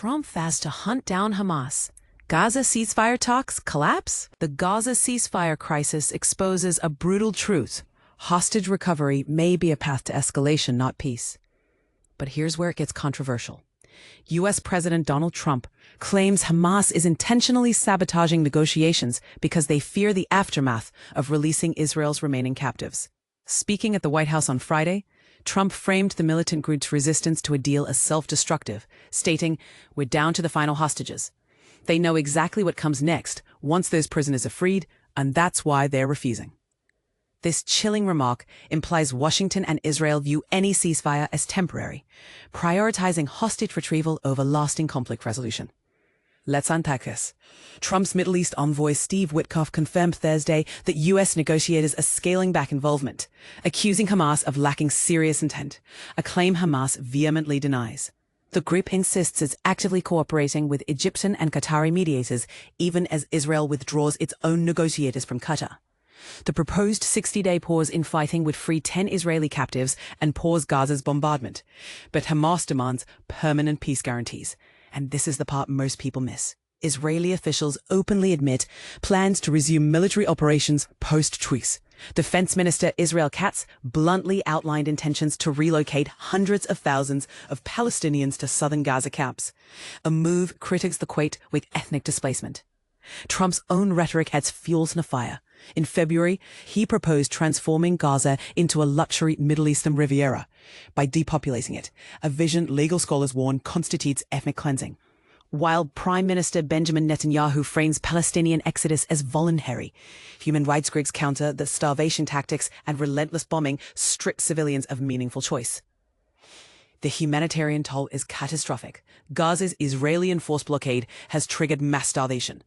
Trump vows to hunt down Hamas. Gaza ceasefire talks collapse? The Gaza ceasefire crisis exposes a brutal truth. Hostage recovery may be a path to escalation, not peace. But here's where it gets controversial. U.S. President Donald Trump claims Hamas is intentionally sabotaging negotiations because they fear the aftermath of releasing Israel's remaining captives. Speaking at the White House on Friday, Trump framed the militant group's resistance to a deal as self-destructive, stating, "We're down to the final hostages. They know exactly what comes next once those prisoners are freed, and that's why they're refusing." This chilling remark implies Washington and Israel view any ceasefire as temporary, prioritizing hostage retrieval over lasting conflict resolution. Let's unpack this. Trump's Middle East envoy Steve Witkoff confirmed Thursday that U.S. negotiators are scaling back involvement, accusing Hamas of lacking serious intent, a claim Hamas vehemently denies. The group insists it's actively cooperating with Egyptian and Qatari mediators, even as Israel withdraws its own negotiators from Qatar. The proposed 60-day pause in fighting would free 10 Israeli captives and pause Gaza's bombardment. But Hamas demands permanent peace guarantees. And this is the part most people miss. Israeli officials openly admit plans to resume military operations post-truce. Defense Minister Israel Katz bluntly outlined intentions to relocate hundreds of thousands of Palestinians to southern Gaza camps, a move critics equate with ethnic displacement. Trump's own rhetoric adds fuel to the fire. In February, he proposed transforming Gaza into a luxury Middle Eastern Riviera by depopulating it, a vision legal scholars warn constitutes ethnic cleansing. While Prime Minister Benjamin Netanyahu frames Palestinian exodus as voluntary, human rights groups counter that starvation tactics and relentless bombing strip civilians of meaningful choice. The humanitarian toll is catastrophic. Gaza's Israeli enforced blockade has triggered mass starvation,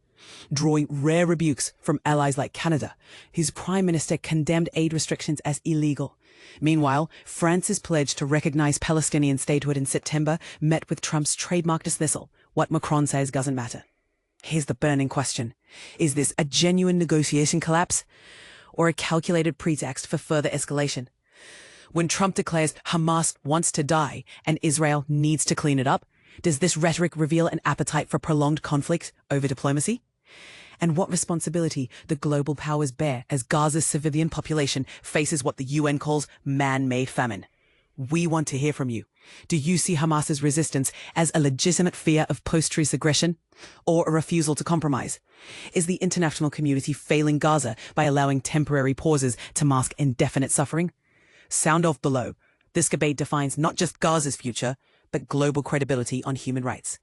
drawing rare rebukes from allies like Canada, whose prime minister condemned aid restrictions as illegal. Meanwhile, France's pledge to recognize Palestinian statehood in September met with Trump's trademark dismissal, what Macron says doesn't matter. Here's the burning question. Is this a genuine negotiation collapse or a calculated pretext for further escalation? When Trump declares Hamas wants to die and Israel needs to clean it up, does this rhetoric reveal an appetite for prolonged conflict over diplomacy? And what responsibility the global powers bear as Gaza's civilian population faces what the UN calls man-made famine? We want to hear from you. Do you see Hamas's resistance as a legitimate fear of post-truce aggression or a refusal to compromise? Is the international community failing Gaza by allowing temporary pauses to mask indefinite suffering? Sound off below. This debate defines not just Gaza's future, but global credibility on human rights.